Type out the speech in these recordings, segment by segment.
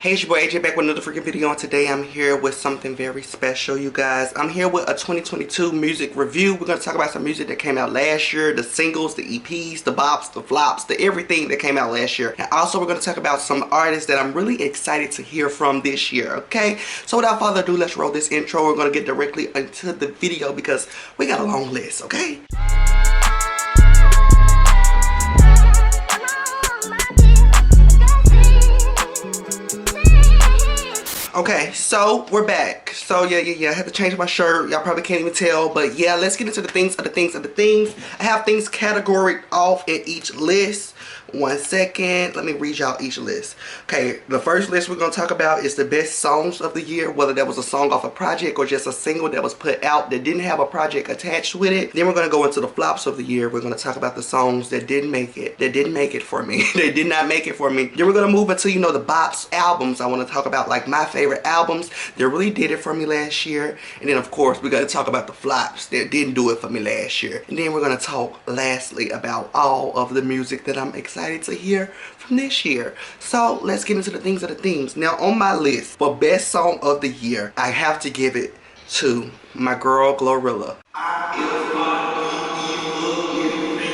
Hey, it's your boy AJ back with another freaking video, and today I'm here with something very special, you guys. I'm here with a 2022 music review. We're going to talk about some music that came out last year, the singles, the EPs, the bops, the flops, the everything that came out last year. And also we're going to talk about some artists that I'm really excited to hear from this year, okay? So without further ado, let's roll this intro. We're going to get directly into the video because we got a long list, okay? Okay, so we're back. So yeah, I had to change my shirt. Y'all probably can't even tell, but yeah, let's get into the things of the things. I have things categorized off in each list. 1 second, let me read y'all each list. Okay, the first list we're gonna talk about is the best songs of the year, whether that was a song off a project or just a single that was put out that didn't have a project attached with it. Then we're gonna go into the flops of the year. We're gonna talk about the songs that didn't make it for me. They did not make it for me. Then we're gonna move into, you know, the bops albums. I want to talk about like my favorite albums that really did it for me last year. And then of course we gotta talk about the flops that didn't do it for me last year. And then we're gonna talk lastly about all of the music that I'm excited to hear from this year. So let's get into the things of the things. Now on my list for best song of the year, I have to give it to my girl Glorilla.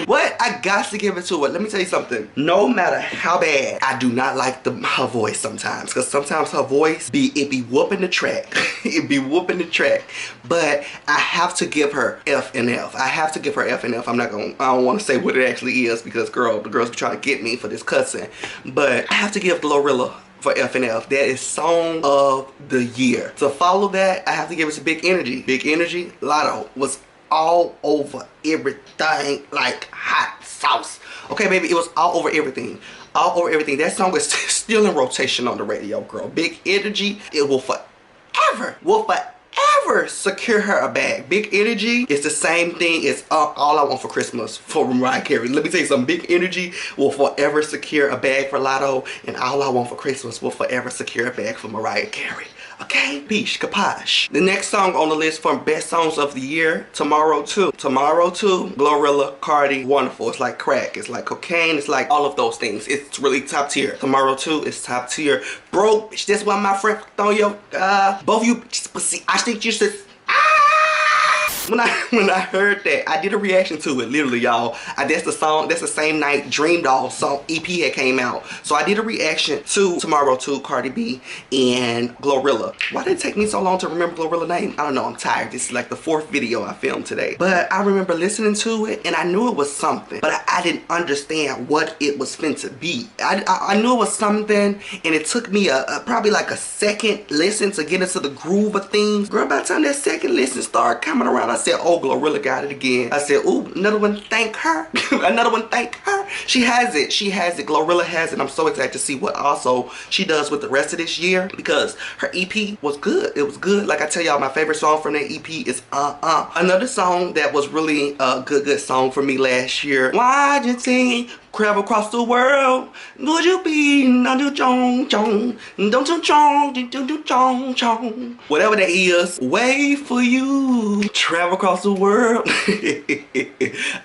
What? I got to give it to it. Let me tell you something. No matter how bad, I do not like her voice sometimes. Because sometimes her voice, it be whooping the track. It be whooping the track. But I have to give her F and F. I have to give her F and F. I don't want to say what it actually is because the girls be trying to get me for this cussing. But I have to give Glorilla for F and F. That is song of the year. To follow that, I have to give it to Big Energy. Big Energy, Lotto was all over everything like hot sauce. Okay, baby, it was all over everything. All over everything. That song is still in rotation on the radio, girl. Big Energy, it will forever secure her a bag. Big Energy is the same thing as All I Want for Christmas for Mariah Carey. Let me tell you something. Big Energy will forever secure a bag for Lotto, and All I Want for Christmas will forever secure a bag for Mariah Carey. Okay? Peace, kaposh. The next song on the list for best songs of the year, Tomorrow 2. Tomorrow 2, Glorilla, Cardi, wonderful. It's like crack. It's like cocaine. It's like all of those things. It's really top tier. Tomorrow 2 is top tier. Bro, bitch, that's why my friend on your, both of you, but see, I think you should, When I heard that, I did a reaction to it, literally, y'all. That's the song, that's the same night Dream Doll song EP had came out. So I did a reaction to Tomorrow 2, Cardi B, and Glorilla. Why did it take me so long to remember Glorilla's name? I don't know, I'm tired. This is like the 4th video I filmed today. But I remember listening to it, and I knew it was something. But I didn't understand what it was meant to be. I knew it was something, and it took me probably like a second listen to get into the groove of things. Girl, by the time that second listen started coming around, I said, oh, Glorilla got it again. I said, ooh, another one, thank her. Another one, thank her. She has it. She has it. Glorilla has it. I'm so excited to see what also she does with the rest of this year because her EP was good. It was good. Like I tell y'all, my favorite song from that EP is Another song that was really a good song for me last year. Why'd you think travel across the world? Would you be under chong chong? Don't you chong, do chong chong. Whatever that is, wait for you. Travel across the world.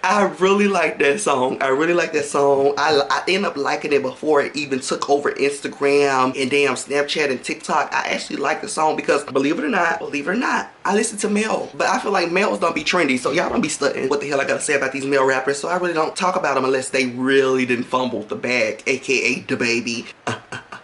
I really like that song. I really like that song. I ended up liking it before it even took over Instagram and damn Snapchat and TikTok. I actually like the song because believe it or not, I listen to male. But I feel like males don't be trendy, so y'all don't be studying what the hell I gotta say about these male rappers. So I really don't talk about them unless they really didn't fumble the bag, aka the baby.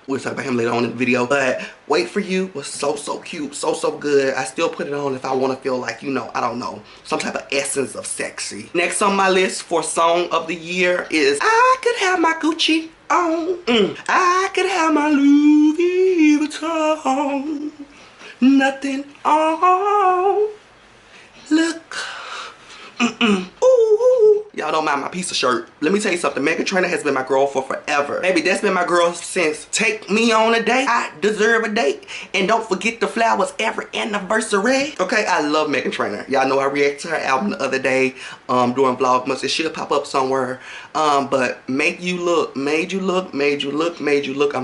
We'll talk about him later on in the video. But Wait For You was so cute, so good. I still put it on if I want to feel like, you know, I don't know, some type of essence of sexy. Next on my list for song of the year is I Could Have My Gucci On. I could have my Louis Vuitton. Nothing on. Look. Ooh. Y'all don't mind my piece of shirt. Let me tell you something. Meghan Trainor has been my girl for forever. Baby, that's been my girl since Take Me On a Date. I Deserve a Date. And Don't Forget the Flowers Every Anniversary. Okay, I love Meghan Trainor. Y'all know I reacted to her album the other day during Vlogmas. It should pop up somewhere. But Made You Look. I'm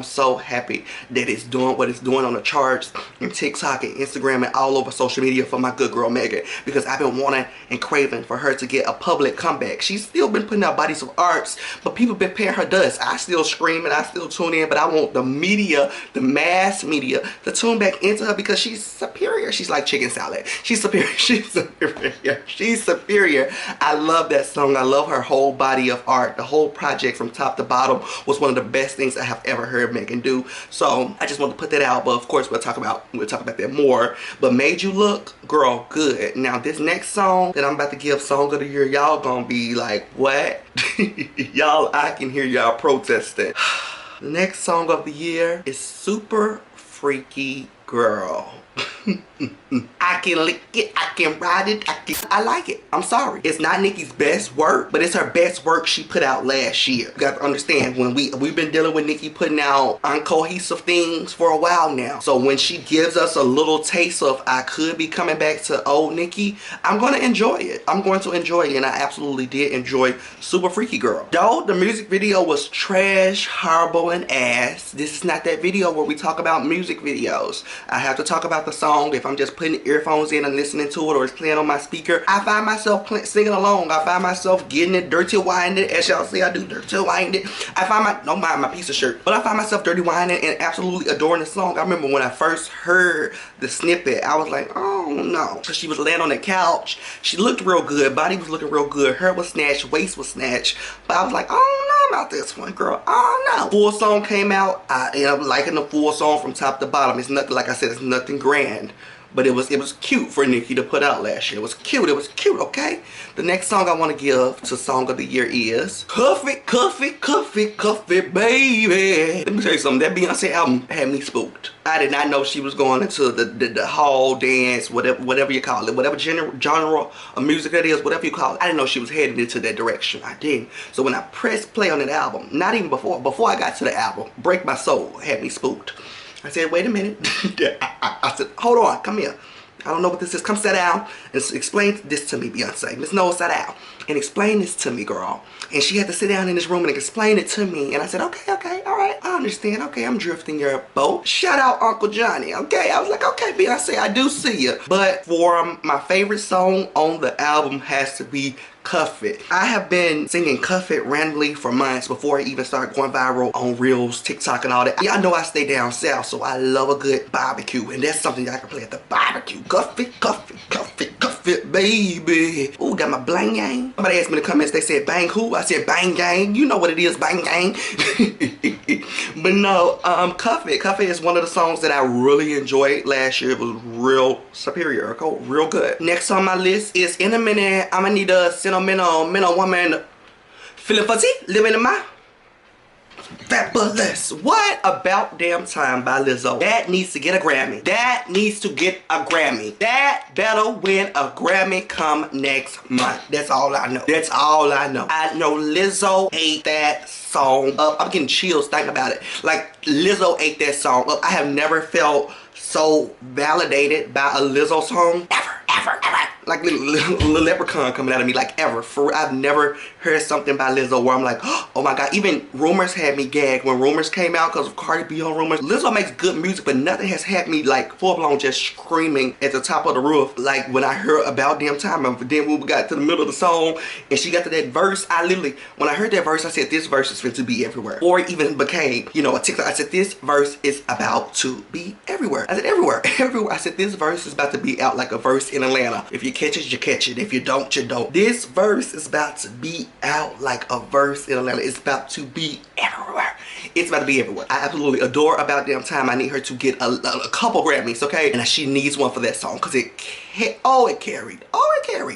so happy that it's doing what it's doing on the charts and TikTok and Instagram and all over social media for my good girl Meghan. Because I've been wanting and craving for her to get a public comeback. She's still been putting out bodies of arts, but people been paying her dust. I still scream and I still tune in, but I want the media, the mass media, to tune back into her because she's superior. She's like chicken salad. She's superior. She's superior. She's superior. I love that song. I love her whole body of art. The whole project from top to bottom was one of the best things I have ever heard Megan do. So I just want to put that out, but of course we'll talk about that more. But Made You Look, girl, good. Now this next song that I'm about to give Song of the Year, y'all gonna be like, what? Y'all, I can hear y'all protesting. The next song of the year is Super Freaky Girl. I can lick it, I can ride it, I like it. I'm sorry. It's not Nicki's best work, but it's her best work she put out last year. You got to understand, when we've been dealing with Nicki putting out uncohesive things for a while now. So when she gives us a little taste of I could be coming back to old Nicki, I'm going to enjoy it. I'm going to enjoy it, and I absolutely did enjoy Super Freaky Girl. Though the music video was trash, horrible, and ass, this is not that video where we talk about music videos. I have to talk about the song. If I'm just putting earphones in and listening to it, or it's playing on my speaker, I find myself singing along. I find myself getting it, dirty winding, as y'all see I do, dirty winding. I find don't mind my piece of shirt, but I find myself dirty winding and absolutely adoring the song. I remember when I first heard the snippet, I was like, oh no. So she was laying on the couch. She looked real good. Body was looking real good. Hair was snatched. Waist was snatched. But I was like, oh no about this one, girl. Oh no. Full song came out. I ended up liking the full song from top to bottom. It's nothing, like I said, it's nothing grand. But it was cute for Nicki to put out last year. It was cute, okay? The next song I want to give to Song of the Year is Cuff It, Cuff It, Cuff It, Cuff It, Baby. Let me tell you something, that Beyonce album had me spooked. I did not know she was going into the hall dance, whatever you call it, whatever genre of music that is, whatever you call it. I didn't know she was headed into that direction. I didn't. So when I pressed play on that album, not even before I got to the album, Break My Soul had me spooked. I said, wait a minute. I said, hold on, come here. I don't know what this is. Come sit down and explain this to me, Beyonce. Miss Noel, sit down and explain this to me, girl. And she had to sit down in this room and explain it to me. And I said, okay, all right, I understand. Okay, I'm drifting your boat. Shout out Uncle Johnny, okay? I was like, okay, Beyonce, I do see you. But for my favorite song on the album has to be Cuff It. I have been singing Cuff It randomly for months before I even started going viral on Reels, TikTok, and all that. Y'all know I stay down south, so I love a good barbecue, and that's something I can play at the barbecue. Cuff it, cuff it, cuff it, cuff it, baby. Ooh, got my blang gang. Somebody asked me in the comments, they said bang who? I said bang gang. You know what it is, bang gang. But no, Cuff It. Cuff It is one of the songs that I really enjoyed last year. It was real superior, real good. Next on my list is In a Minute, I'ma Need a Sentimental Woman, Feeling Fuzzy, Living in My Fabulous. What About Damn Time by Lizzo. That needs to get a Grammy. That needs to get a Grammy. That better win a Grammy come next month. That's all I know. That's all I know. I know Lizzo ate that song up. I'm getting chills thinking about it. Like, Lizzo ate that song up. I have never felt so validated by a Lizzo song ever. Like little leprechaun coming out of me, like ever. I've never heard something by Lizzo where I'm like, oh my god. Even Rumors had me gagged when Rumors came out because of Cardi B on Rumors. Lizzo makes good music, but nothing has had me like full blown just screaming at the top of the roof like when I heard About Damn Time. And then when we got to the middle of the song and she got to that verse, I literally, when I heard that verse, I said this verse is fit to be everywhere. Or it even became, you know, a TikTok. I said this verse is about to be everywhere. I said everywhere. I said this verse is about to be out like a verse in Atlanta. If you catch it, you catch it. If you don't, you don't. This verse is about to be out like a verse in Atlanta. It's about to be everywhere. It's about to be everywhere. I absolutely adore About Damn Time. I need her to get a couple Grammys, okay? And she needs one for that song because it carried.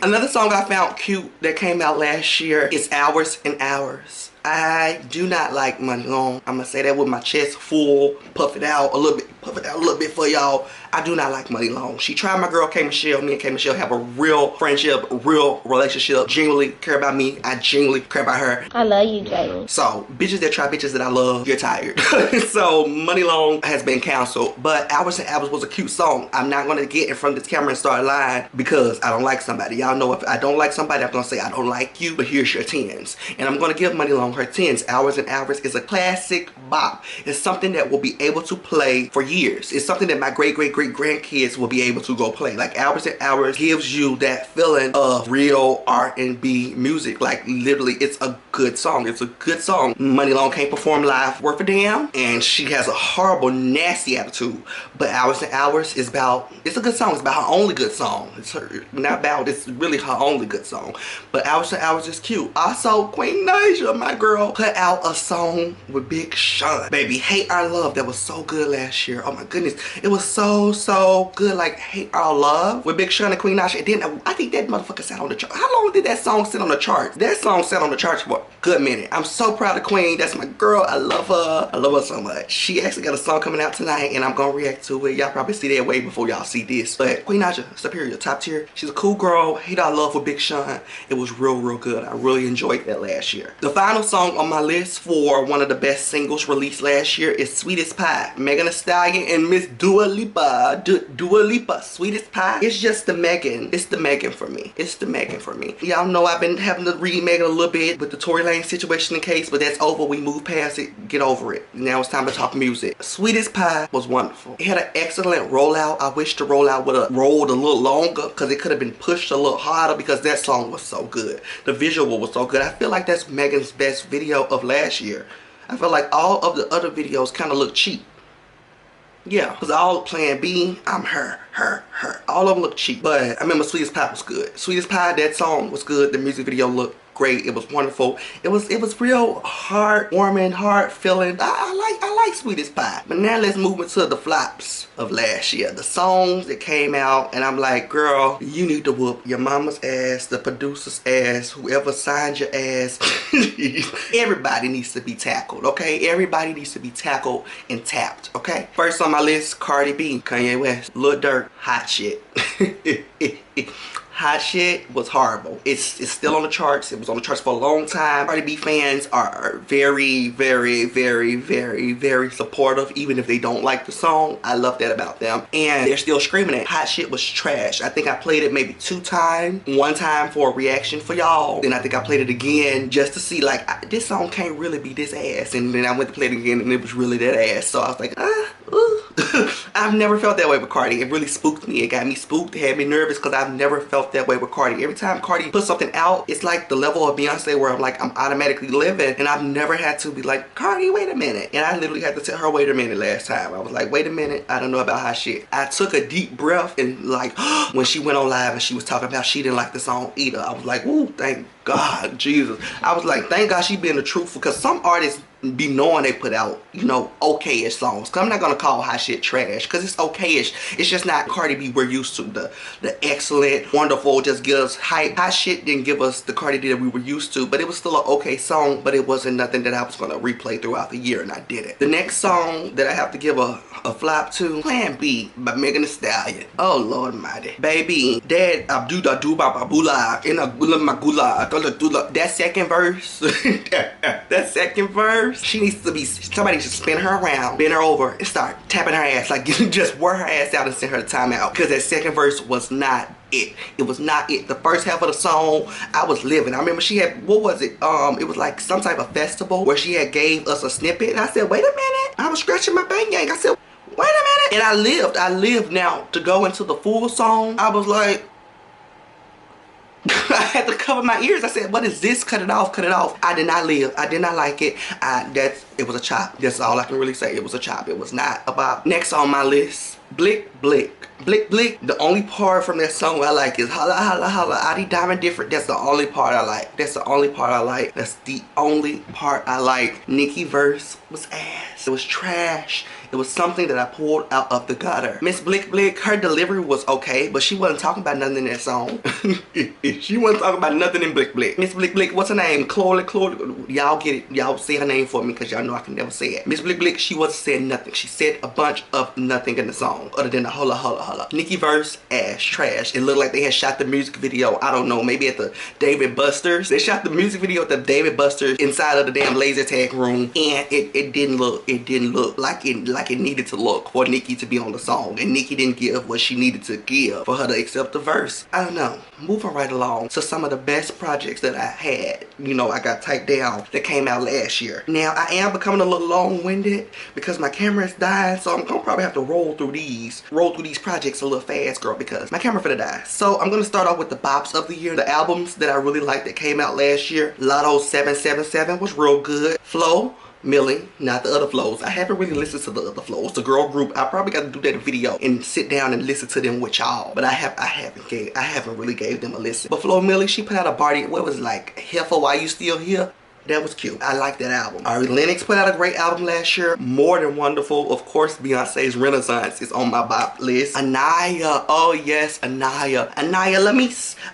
Another song I found cute that came out last year is Hours and Hours. I do not like Money Long. I'm gonna say that with my chest full, puff it out a little bit for y'all. I do not like Money Long. She tried my girl K Michelle. Me and K Michelle have a real friendship, real relationship. Genuinely care about me. I genuinely care about her. I love you, Jamie. So bitches that try bitches that I love, you're tired. So Money Long has been canceled, but Hours and Hours was a cute song. I'm not gonna get in front of this camera and start lying because I don't like somebody. Y'all know if I don't like somebody, I'm gonna say I don't like you, but here's your 10s. And I'm gonna give Money Long her 10s. Hours and Hours is a classic bop. It's something that will be able to play for years. years. It's something that my great-great-great-grandkids will be able to go play. Like Hours and Hours gives you that feeling of real R&B music. Like literally, it's a good song. It's a good song. Money Long can't perform live worth a damn, and she has a horrible, nasty attitude. But Hours and Hours is about, it's a good song. It's about her only good song. It's her, not about, it's really her only good song. But Hours and Hours is cute. Also, Queen Naija, my girl, put out a song with Big Sean. Baby, Hate Our Love, that was so good last year. Oh my goodness, it was so good. Like Hate Our Love with Big Sean and Queen Naija. And then I think that motherfucker sat on the chart. How long did that song sit on the charts? That song sat on the charts for a good minute. I'm so proud of Queen. That's my girl. I love her. I love her so much. She actually got a song coming out tonight, and I'm gonna react to it. Y'all probably see that way before y'all see this. But Queen Naija, superior, top tier. She's a cool girl. Hate Our Love with Big Sean. It was real good. I really enjoyed that last year. The final song on my list for one of the best singles released last year is Sweetest Pie. Megan Thee Stallion and Miss Dua Lipa. Dua Lipa, Sweetest Pie. It's just the Megan. It's the Megan for me. It's the Megan for me. Y'all know I've been having to read Megan a little bit with the Tory Lanez situation in case, but that's over. We moved past it. Get over it. Now it's time to talk music. Sweetest Pie was wonderful. It had an excellent rollout. I wish the rollout would have rolled a little longer because it could have been pushed a little harder because that song was so good. The visual was so good. I feel like that's Megan's best video of last year. I feel like all of the other videos kind of look cheap. Yeah, because all Plan B, I'm her. All of them look cheap. But I remember Sweetest Pie was good. Sweetest Pie, that song was good. The music video looked great. It was wonderful. It was real heartwarming, heart feeling. I like Sweetest Pie. But now let's move into the flops of last year. The songs that came out, and I'm like, girl, you need to whoop your mama's ass, the producer's ass, whoever signed your ass. Everybody needs to be tackled, okay? Everybody needs to be tackled and tapped, okay? First on my list, Cardi B, Kanye West, Lil Durk, Hot Shit. Hot Shit was horrible. It's still on the charts. It was on the charts for a long time. Cardi B fans are very supportive, even if they don't like the song. I love that about them. And they're still screaming it. Hot Shit was trash. I think I played it maybe 2 times. One time for a reaction for y'all. Then I think I played it again just to see, like, this song can't really be this ass. And then I went to play it again and it was really that ass. So I was like, I've never felt that way with Cardi. It really spooked me. It got me spooked. It had me nervous because I've never felt that way with Cardi. Every time Cardi puts something out, it's like the level of Beyonce where I'm like, I'm automatically living, and I've never had to be like, Cardi, wait a minute. And I literally had to tell her, wait a minute last time. I was like, wait a minute, I don't know about Hot Shit. I took a deep breath and like, when she went on live and she was talking about she didn't like the song either, I was like, ooh, thank God, Jesus. I was like, thank God she being the truth, because some artists be knowing they put out, you know, okay-ish songs. Cause I'm not gonna call Hot Shit trash, because it's okay-ish. It's just not Cardi B we're used to. The excellent, wonderful, just gives hype. Hot Shit didn't give us the Cardi B that we were used to, but it was still an okay song, but it wasn't nothing that I was gonna replay throughout the year, and I did it. The next song that I have to give a flop to, Plan B by Megan Thee Stallion. Oh Lord Almighty. Baby, Dad Abdullah in a magula. That second verse, that second verse, she needs to be, somebody should spin her around, bend her over, and start tapping her ass, like just wear her ass out and send her to timeout, because that second verse was not it. It was not it. The first half of the song, I was living. I remember she had, what was it? It was like some type of festival where she had gave us a snippet, and I said, wait a minute. I was scratching my bang gang. I said, wait a minute. And I lived now to go into the full song. I was like, I had to cover my ears. I said, what is this? Cut it off, cut it off. I did not live. I did not like it. It was a chop. That's all I can really say. It was a chop. It was not about. Next on my list, Blick Blick. Blick Blick. The only part from that song I like is holla holla holla, Adi Diamond Different. That's the only part I like. That's the only part I like. That's the only part I like. Nicki verse was ass. It was trash. It was something that I pulled out of the gutter. Miss Blick Blick, her delivery was okay, but she wasn't talking about nothing in that song. She wasn't talking about nothing in Blick Blick. Miss Blick Blick, what's her name? Chloe. Y'all get it. Y'all say her name for me, because y'all know I can never say it. Miss Blick Blick, she wasn't saying nothing. She said a bunch of nothing in the song, other than the holla holla holla. Nicki verse, ass, trash. It looked like they had shot the music video, I don't know, maybe at the David Buster's. They shot the music video at the David Buster's inside of the damn laser tag room, and it didn't look like like it needed to look for Nicki to be on the song, and Nicki didn't give what she needed to give for her to accept the verse. I don't know. Moving right along to some of the best projects that I had, you know, I got typed down that came out last year. Now I am becoming a little long-winded because my camera is dying, so I'm gonna probably have to roll through these projects a little fast, girl, because my camera finna die. So I'm gonna start off with the bops of the year, the albums that I really liked that came out last year. Lotto 777 was real good. Flo, Millie, not the other flows. I haven't really listened to the other flows. The girl group, I probably got to do that video and sit down and listen to them with y'all. But I haven't really gave them a listen. But Flo Millie, she put out a party. What was it, like, Heifer, Why You Still Here? That was cute. I like that album. Ari Lennox put out a great album last year. More Than Wonderful. Of course, Beyonce's Renaissance is on my bop list. Anaya. Oh, yes, Anaya. Anaya,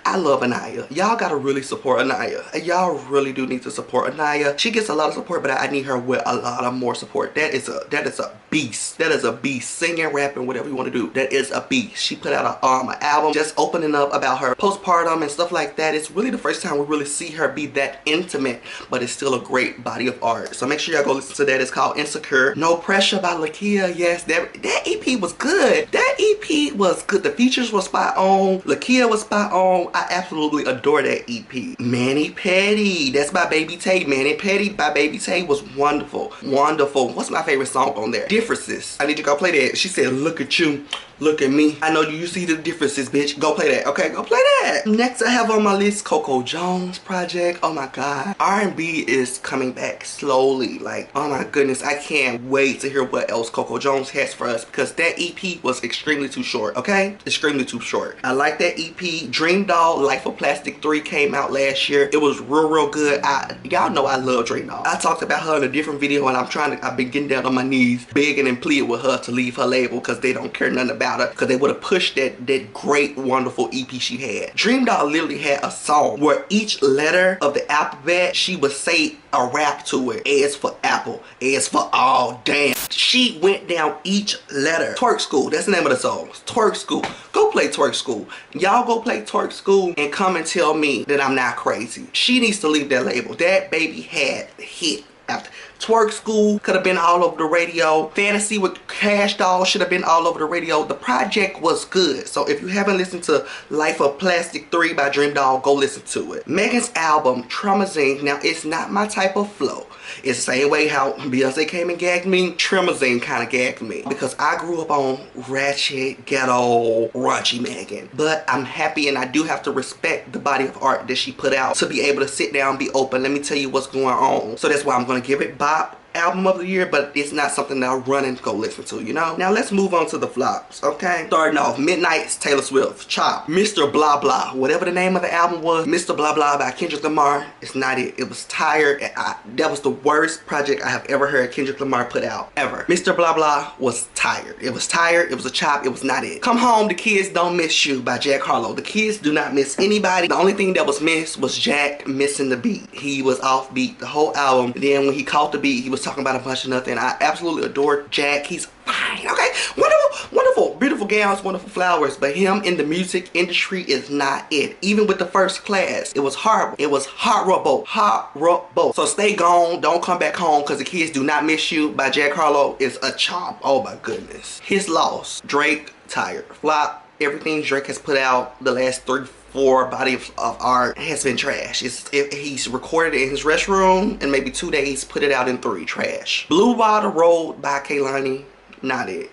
I love Anaya. Y'all gotta really support Anaya. Y'all really do need to support Anaya. She gets a lot of support, but I need her with a lot of more support. That is a beast. That is a beast. Singing, rapping, whatever you want to do. That is a beast. She put out an album just opening up about her postpartum and stuff like that. It's really the first time we really see her be that intimate, but it's still a great body of art. So make sure y'all go listen to that. It's called Insecure. No Pressure by Lakia. Yes, that EP was good. That EP was good. The features were spot on. Lakia was spot on. I absolutely adore that EP. Manny Petty. That's by Baby Tay. Manny Petty by Baby Tay was wonderful. Wonderful. What's my favorite song on there? Differences. I need to go play that. She said, look at you. Look at me. I know you see the differences, bitch. Go play that. Okay, go play that. Next I have on my list Coco Jones project. Oh my god. R&B is coming back slowly. Like, oh my goodness. I can't wait to hear what else Coco Jones has for us, because that EP was extremely too short. Okay? Extremely too short. I like that EP. Dream Doll Life of Plastic 3 came out last year. It was real good. Y'all know I love Dream Doll. I talked about her in a different video, and I've been getting down on my knees begging and pleading with her to leave her label because they don't care nothing about her, because they would have pushed that great wonderful EP she had. Dream Doll literally had a song where each letter of the alphabet she would say a rap to it. A is for apple, A is for all, damn. She went down each letter. Twerk School, that's the name of the song. Twerk School. Go play Twerk School. Y'all go play Twerk School and come and tell me that I'm not crazy. She needs to leave that label. That baby had hit after. Twerk School could have been all over the radio. Fantasy with Cash Doll should have been all over the radio. The project was good. So if you haven't listened to Life of Plastic 3 by Dream Doll, go listen to it. Megan's album, Tremazine. Now, it's not my type of flow. It's the same way how Beyonce came and gagged me. Tremazine kind of gagged me, because I grew up on ratchet, ghetto, raunchy Megan. But I'm happy, and I do have to respect the body of art that she put out to be able to sit down, be open. Let me tell you what's going on. So that's why I'm going to give it bop album of the year, but it's not something that I run and go listen to, you know? Now let's move on to the flops, okay? Starting off, Midnight's Taylor Swift, Chop, Mr. Blah Blah, whatever the name of the album was, Mr. Blah Blah by Kendrick Lamar. It's not it. It was tired. That was the worst project I have ever heard Kendrick Lamar put out, ever. Mr. Blah Blah was tired. It was tired. It was a chop. It was not it. Come Home, The Kids Don't Miss You by Jack Harlow. The kids do not miss anybody. The only thing that was missed was Jack missing the beat. He was off beat the whole album. Then when he caught the beat, he was talking about a bunch of nothing. I absolutely adore Jack. He's fine, okay? Wonderful, wonderful, beautiful gowns, wonderful flowers, but him in the music industry is not it. Even with the First Class, it was horrible. It was horrible, horrible. So stay gone, don't come back home, because The Kids Do Not Miss You by Jack Harlow is a chop. Oh my goodness. His Loss, Drake, tired. Flop. Everything Drake has put out the last 3-4 body of art has been trash. He's recorded it in his restroom and maybe 2 days, put it out in 3. Trash. Blue Water Road by Kehlani, not it.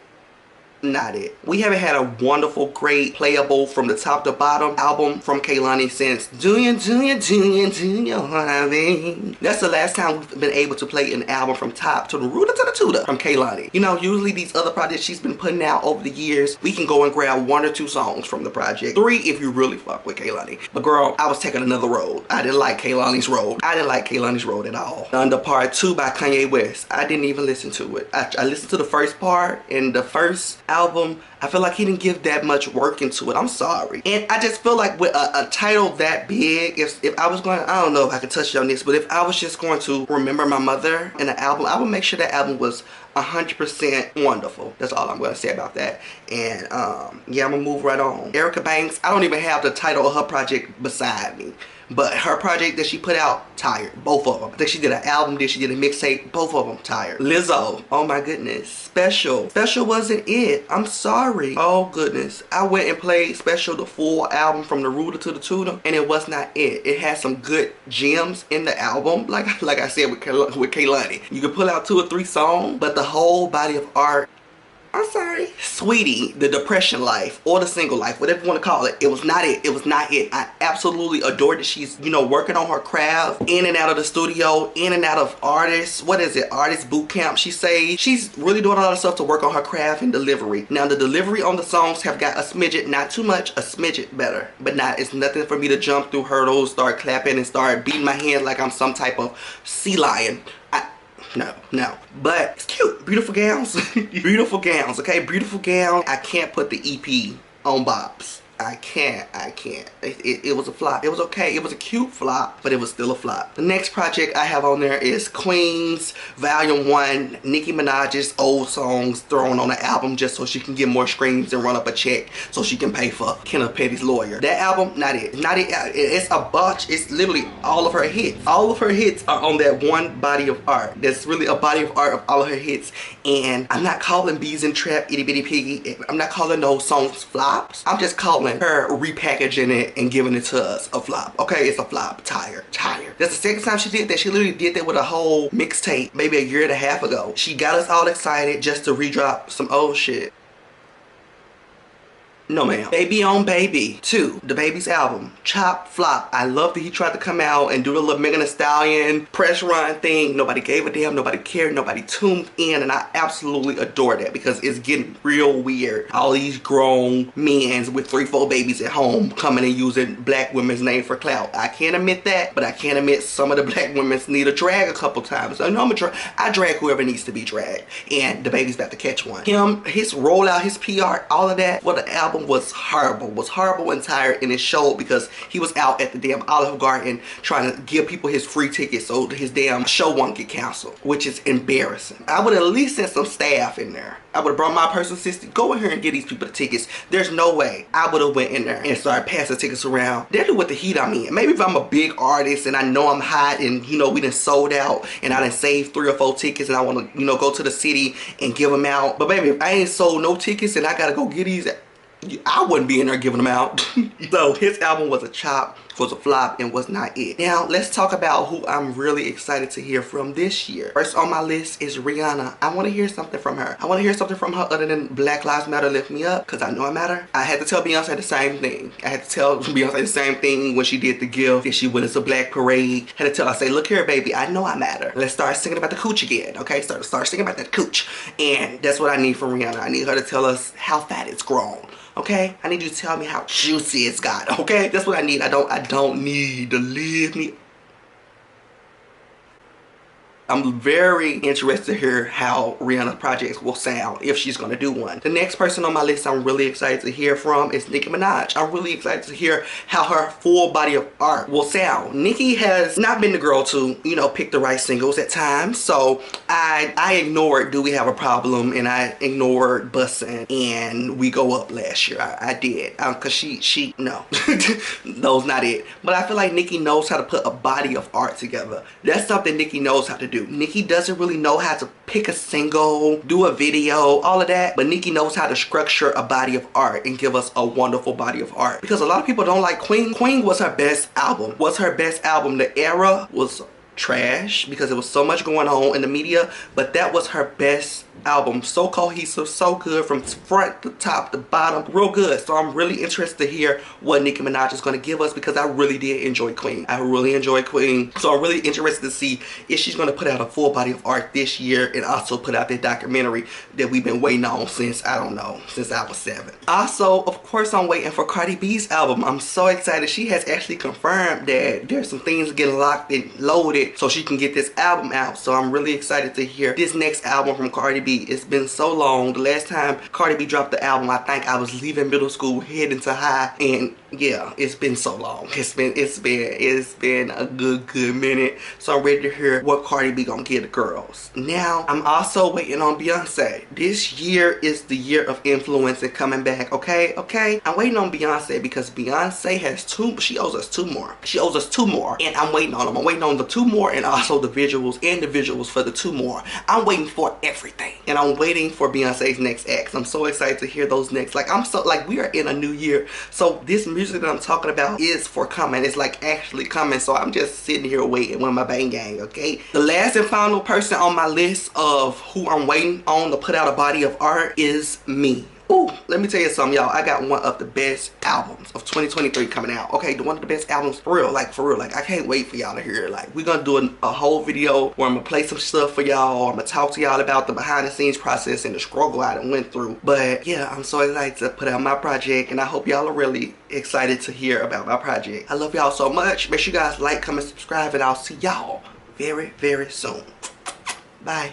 Not it. We haven't had a wonderful, great, playable from the top to bottom album from Kehlani since Do You Wanna Be? That's the last time we've been able to play an album from top to the rooter to the tutor from Kehlani. You know, usually these other projects she's been putting out over the years, we can go and grab 1 or 2 songs from the project. 3 if you really fuck with Kehlani. But girl, I was taking another road. I didn't like Kehlani's road. I didn't like Kehlani's road at all. Under Part 2 by Kanye West. I didn't even listen to it. I listened to the first part, and the first album I feel like he didn't give that much work into it. I'm sorry. And I just feel like with a title that big, if I was going, I don't know if I could touch on this, but if I was just going to remember my mother in an album, I would make sure that album was 100% wonderful. That's all I'm going to say about that. And yeah, I'm going to move right on. Erica Banks, I don't even have the title of her project beside me. But her project that she put out, tired. Both of them. I think she did an album, then she did a mixtape. Both of them, tired. Lizzo, oh my goodness. Special. Special wasn't it. I'm sorry. Oh goodness. I went and played Special, the full album from the rooter to the tutor, and it was not it. It had some good gems in the album. Like I said with Kehlani. You could pull out 2 or 3 songs, but the whole body of art, I'm sorry. Sweetie, the depression life or the single life, whatever you want to call it, it was not it. It was not it. I absolutely adored that she's, you know, working on her craft, in and out of the studio, in and out of artists. What is it? Artist boot camp. She say she's really doing a lot of stuff to work on her craft and delivery. Now the delivery on the songs have got a smidget, not too much, a smidget better, but not. It's nothing for me to jump through hurdles, start clapping, and start beating my hand like I'm some type of sea lion. No. But it's cute. Beautiful gowns. Beautiful gowns, okay? Beautiful gown. I can't put the EP on Bob's. I can't. It was a flop. It was okay. It was a cute flop, but it was still a flop. The next project I have on there is Queen's Volume 1, Nicki Minaj's old songs thrown on the album just so she can get more streams and run up a check so she can pay for Kenneth Petty's lawyer. That album, not it. Not it. It's a bunch. It's literally all of her hits. All of her hits are on that one body of art. That's really a body of art of all of her hits. And I'm not calling Bees and Trap, Itty Bitty Piggy. I'm not calling those songs flops. I'm just calling her repackaging it and giving it to us a flop. Okay, it's a flop. Tired. That's the second time she did that. She literally did that with a whole mixtape maybe a year and a half ago. She got us all excited just to redrop some old shit. No ma'am. Baby on Baby 2, the Baby's album, chop, flop. I love that he tried to come out and do the little Megan Thee Stallion press run thing. Nobody gave a damn, nobody cared, nobody tuned in, and I absolutely adore that because it's getting real weird. All these grown men with 3-4 babies at home coming and using black women's name for clout. I can't admit that, but I can admit some of the black women need a drag a couple times. I know I drag whoever needs to be dragged, and the Baby's about to catch one. His rollout, his PR, all of that for the album was horrible and tired, and it showed because he was out at the damn Olive Garden trying to give people his free tickets so his damn show won't get canceled, which is embarrassing. I would at least send some staff in there. I would have brought my personal assistant. Go in here and get these people the tickets. There's no way I would have went in there and started passing tickets around. Definitely with the heat I'm in. Maybe if I'm a big artist and I know I'm hot and, you know, we done sold out and I done saved 3 or 4 tickets and I want to, you know, go to the city and give them out. But baby, if I ain't sold no tickets and I gotta go get these, I wouldn't be in there giving them out. So his album was a chop, was a flop, and was not it. Now let's talk about who I'm really excited to hear from this year. First on my list is Rihanna. I want to hear something from her. I want to hear something from her other than Black Lives Matter Lift Me Up, because I know I matter. I had to tell Beyonce the same thing. I had to tell Beyonce the same thing when she did the gift that she went as a black parade. Had to tell her, say, look here baby, I know I matter. Let's start singing about the cooch again, okay? Start singing about that cooch. And that's what I need from Rihanna. I need her to tell us how fat it's grown. Okay, I need you to tell me how juicy it's got. Okay, that's what I need. I don't need to leave me. I'm very interested to hear how Rihanna's projects will sound if she's going to do one. The next person on my list I'm really excited to hear from is Nicki Minaj. I'm really excited to hear how her full body of art will sound. Nicki has not been the girl to, you know, pick the right singles at times. So I ignored Do We Have a Problem, and I ignored Bussin', and We Go Up last year. I did. Because she no. Those not it. But I feel like Nicki knows how to put a body of art together. That's something Nicki knows how to do. Nicki doesn't really know how to pick a single, do a video, all of that, but Nicki knows how to structure a body of art and give us a wonderful body of art. Because a lot of people don't like Queen. Queen was her best album. The Era was trash because there was so much going on in the media, but that was her best album. So cohesive, so good from front to top to bottom, real good. So I'm really interested to hear what Nicki Minaj is going to give us because I really did enjoy Queen. I really enjoyed Queen. So I'm really interested to see if she's going to put out a full body of art this year and also put out that documentary that we've been waiting on since, I don't know, since I was 7. Also, of course, I'm waiting for Cardi B's album. I'm so excited. She has actually confirmed that there's some things getting locked and loaded quick so she can get this album out. So I'm really excited to hear this next album from Cardi B. It's been so long. The last time Cardi B dropped the album, I think I was leaving middle school, heading to high, and yeah, it's been so long. It's been a good minute. So I'm ready to hear what Cardi B gonna give the girls. Now, I'm also waiting on Beyonce. This year is the year of influence and coming back, okay? I'm waiting on Beyonce because Beyonce has she owes us two more. She owes us two more, and I'm waiting on them. I'm waiting on the two more and also the visuals for the two more. I'm waiting for everything, and I'm waiting for Beyonce's next acts. I'm so excited to hear those next. Like we are in a new year, so this music that I'm talking about is for coming. It's like actually coming. So I'm just sitting here waiting with my bang gang, okay? The last and final person on my list of who I'm waiting on to put out a body of art is me. Ooh, let me tell you something, y'all. I got one of the best albums of 2023 coming out. Okay, one of the best albums for real. Like I can't wait for y'all to hear it. Like, we're gonna do a whole video where I'm gonna play some stuff for y'all. I'm gonna talk to y'all about the behind the scenes process and the struggle I done went through. But yeah, I'm so excited to put out my project, and I hope y'all are really excited to hear about my project. I love y'all so much. Make sure you guys like, comment, subscribe, and I'll see y'all very, very soon. Bye.